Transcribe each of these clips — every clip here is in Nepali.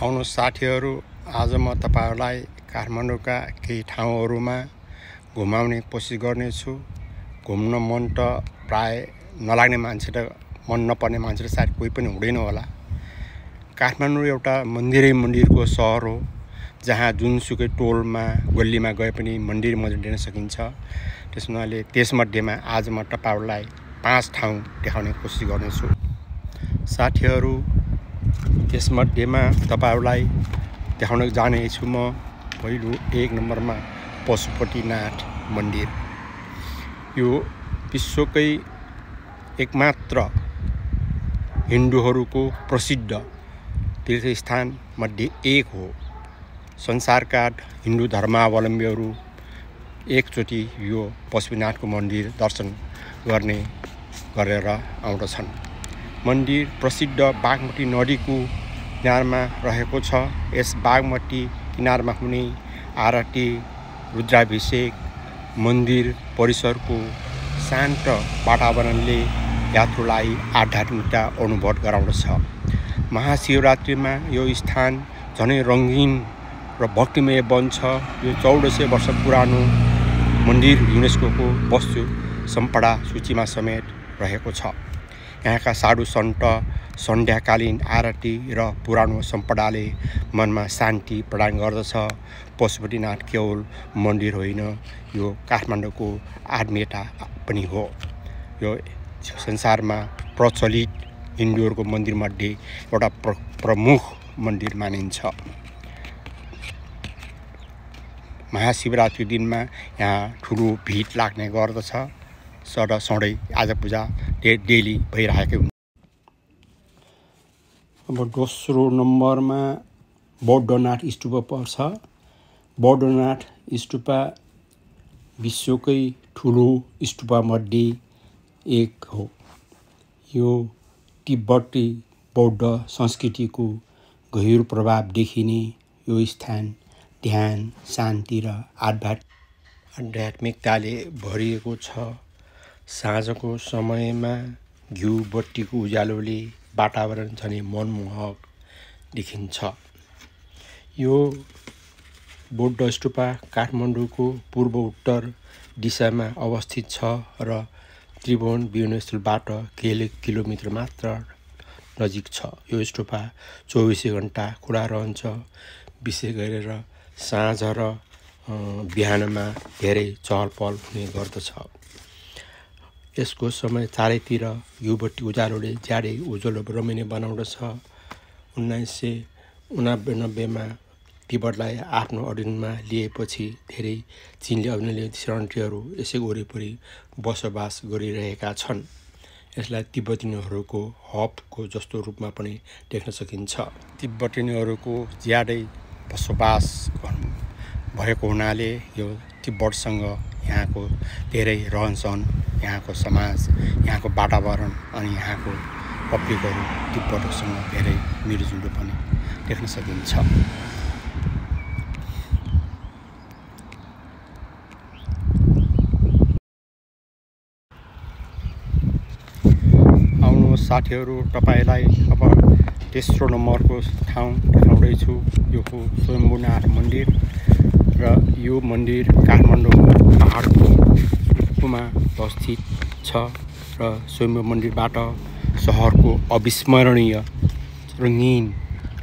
आउनु साथीहरू, आज म तपाईहरुलाई काठमाडौँका केही ठाउँहरुमा घुमाउने कोसिस गर्नेछु। घुम्न मन त प्राय नलाग्ने मान्छे र मन नपर्ने मान्छे सायद कोही पनि हुँदैन होला। काठमाडौँ एउटा मन्दिरको सहर हो, जहाँ जुनसुकै टोलमा गल्लीमा गए पनि मन्दिर देख्न सकिन्छ। त्यसैले त्यसमध्येमा आज म तपाईहरुलाई 5 ठाउँ देखाउने कोसिस गर्नेछु। साथीहरू, त्यसमध्येमा तपाईहरुलाई देखाउन जानेछु म पहिलो 1 नम्बरमा पशुपतिनाथ मन्दिर। यो विश्वकै एकमात्र हिन्दूहरूको प्रसिद्ध तीर्थस्थान मध्ये एक हो। संसारका हिन्दू धर्मावलम्बीहरू एकचोटि यो पशुपतिनाथको मन्दिर दर्शन गरेर आउँदछन्। मन्दिर प्रसिद्ध बागमती नदीको किनारमा रहेको छ। यस बागमती किनारमा हुने आरती, रुद्राभिषेक, मन्दिर परिसरको शान्त वातावरणले यात्रुलाई आध्यात्मिकता अनुभव गराउँदछ। महाशिवरात्रिमा यो स्थान झनै रंगीन र भक्तिमय बन्छ। यो 1400 वर्ष पुरानो मन्दिर युनेस्कोको वस्तु सम्पदा सूचीमा समेत रहेको छ। यहाँका साधु सन्त सन्ध्याकालीन आरती र पुरानो सम्पदाले मनमा शान्ति प्रदान गर्दछ। पशुपतिनाथ केवल मन्दिर होइन, यो काठमाडौँको आत्मीयता पनि हो। यो संसारमा प्रचलित हिन्दूहरूको मन्दिरमध्ये एउटा प्रमुख मन्दिर मानिन्छ। महाशिवरात्रि दिनमा यहाँ ठुलो भिड लाग्ने गर्दछ। सधैँ आज पूजा डेली भइरहेको हुन्छ। अब दोस्रो नम्बरमा बौद्धनाथ स्तूप पर्छ। बौद्धनाथ स्तूप विश्वकै ठुलो स्तूपमध्ये एक हो। यो तिब्बती बौद्ध संस्कृतिको गहिरो प्रभाव देखिने यो स्थान ध्यान, शान्ति र आध्यात्मिकताले भरिएको छ। साँझको समयमा घिउ बत्तीको उज्यालोले वातावरण झनै मनमोहक देखिन्छ। यो बौद्ध स्तूप काठमाडौँको पूर्व उत्तर दिशामा अवस्थित छ र त्रिभुवन विमानस्थलबाट केही किलोमिटर मात्र नजिक छ। यो स्तूप 24 घण्टा खुला रहन्छ। विशेष गरेर साँझ र बिहानमा धेरै चहलपहल हुने गर्दछ। यसको समय चारैतिर घिउबत्ती उज्यालोले ज्यादै उज्जवल रमणीय बनाउँदछ। 1989 मा तिब्बतलाई आफ्नो अधीनमा लिएपछि धेरै चीनले अभिनय शरणार्थीहरू यसै वरिपरि बसोबास गरिरहेका छन्। यसलाई तिब्बतीहरूको हबको जस्तो रूपमा पनि देख्न सकिन्छ। तिब्बतीहरूको ज्यादै बसोबास भएको हुनाले यो तिब्बतसँग यहाँको धेरै रहनसहन, यहाँको समाज, यहाँको वातावरण अनि यहाँको पब्लिकहरू तिब्बतसँग धेरै मिलजुल पनि देख्न सकिन्छ। आउनु साथीहरू, तपाईलाई अब तेस्रो नम्बरको ठाउँ देखाउँदैछु। यो हो स्वयम्भूनाथ मन्दिर र यो मन्दिर काठमाडौँ पहाडमा अवस्थित छ र स्वयम्भू मन्दिरबाट सहरको अविस्मरणीय रङ्गीन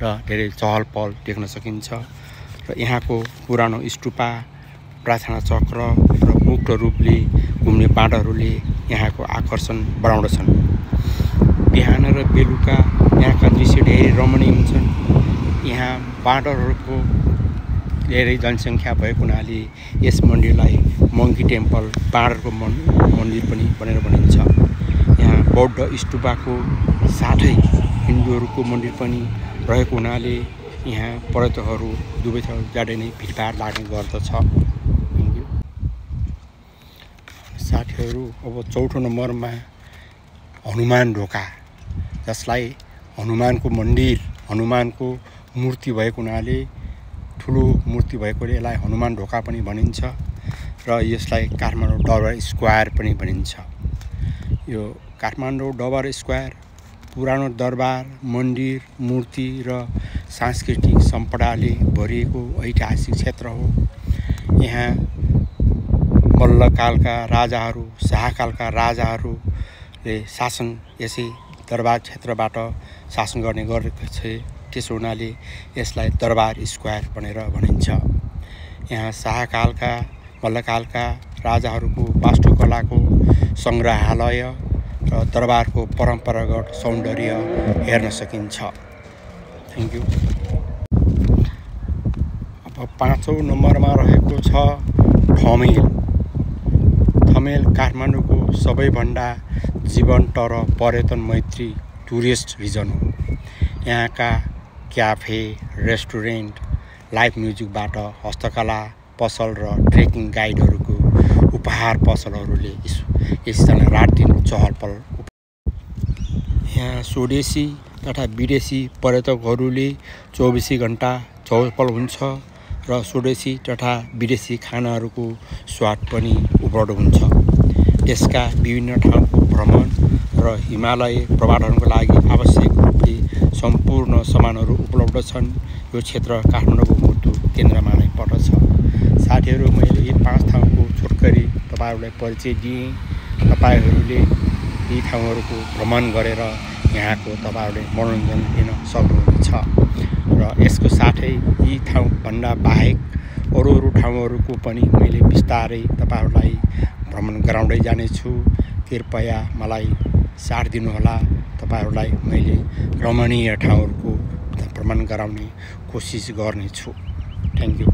र धेरै चहलपहल देख्न सकिन्छ। र यहाँको पुरानो स्तूप, प्रार्थना चक्र र मुक्त रूपले घुम्ने बाटोहरूले यहाँको आकर्षण बढाउँदछन्। बिहान र बेलुका यहाँका दृश्य धेरै रमणीय हुन्छन्। यहाँ बाटोहरूको धेरै जनसङ्ख्या भएको हुनाले यस मन्दिरलाई मङ्की टेम्पल, बाँदरको मन्दिर पनि भनेर भनिन्छ। यहाँ बौद्ध स्तूपको साथै हिन्दूहरूको मन्दिर पनि रहेको हुनाले यहाँ पर्यटकहरू दुवैतिर ज्यादै नै भिडभाड लाग्ने गर्दछ। साथीहरू, अब चौथो नम्बरमा हनुमान ढोका, जसलाई हनुमानको मन्दिर, हनुमानको मूर्ति भएको हुनाले, ठुलो मूर्ति भएकोले यसलाई हनुमान ढोका पनि भनिन्छ र यसलाई काठमाडौँ दरबार स्क्वायर पनि भनिन्छ। यो काठमाडौँ दरबार स्क्वायर पुरानो दरबार, मन्दिर, मूर्ति र सांस्कृतिक सम्पदाले भरिएको ऐतिहासिक क्षेत्र हो। यहाँ मल्लकालका राजाहरू, शाहकालका राजाहरूले शासन यसै दरबार क्षेत्रबाट शासन गर्ने गरेको छ। त्यसो हुनाले यसलाई दरबार स्क्वायर भनेर भनिन्छ। यहाँ शाहकालका, मल्लकालका राजाहरूको वास्तुकलाको सङ्ग्रहालय र दरबारको परम्परागत सौन्दर्य हेर्न सकिन्छ। Thank you. अब 5औं नम्बरमा रहेको छ ठमेल। ठमेल काठमाडौँको सबैभन्दा जीवन्त र पर्यटन मैत्री टुरिस्ट रिजन हो। यहाँका क्याफे, रेस्टुरेन्ट, लाइभ म्युजिकबाट हस्तकला पसल र ट्रेकिङ गाइडहरूको उपहार पसलहरूले यसजना रात दिन चहल पहल। यहाँ स्वदेशी तथा विदेशी पर्यटकहरूले 24 घण्टा चहल पहल हुन्छ र स्वदेशी तथा विदेशी खानाहरूको स्वाद पनि उपलब्ध हुन्छ। यसका विभिन्न ठाउँको भ्रमण र हिमालय पर्वतारोहणको लागि आवश्यक रूपले सम्पूर्ण सामानहरू उपलब्ध छन्। यो क्षेत्र काठमाडौँको मुटु केन्द्रमा नै पर्दछ। साथीहरू, मैले यी 5 ठाउँको छोटकरी तपाईँहरूलाई परिचय दिएँ। तपाईँहरूले यी ठाउँहरूको भ्रमण गरेर यहाँको तपाईँहरूले मनोरञ्जन लिन सक्नुहुनेछ र यसको साथै यी ठाउँभन्दा बाहेक अरू ठाउँहरूको पनि मैले बिस्तारै तपाईँहरूलाई भ्रमण गराउँदै जानेछु। कृपया मलाई साथ दिनुहोला। तपाईँहरूलाई मैले रमणीय ठाउँहरूको भ्रमण गराउने कोसिस गर्नेछु। Thank you.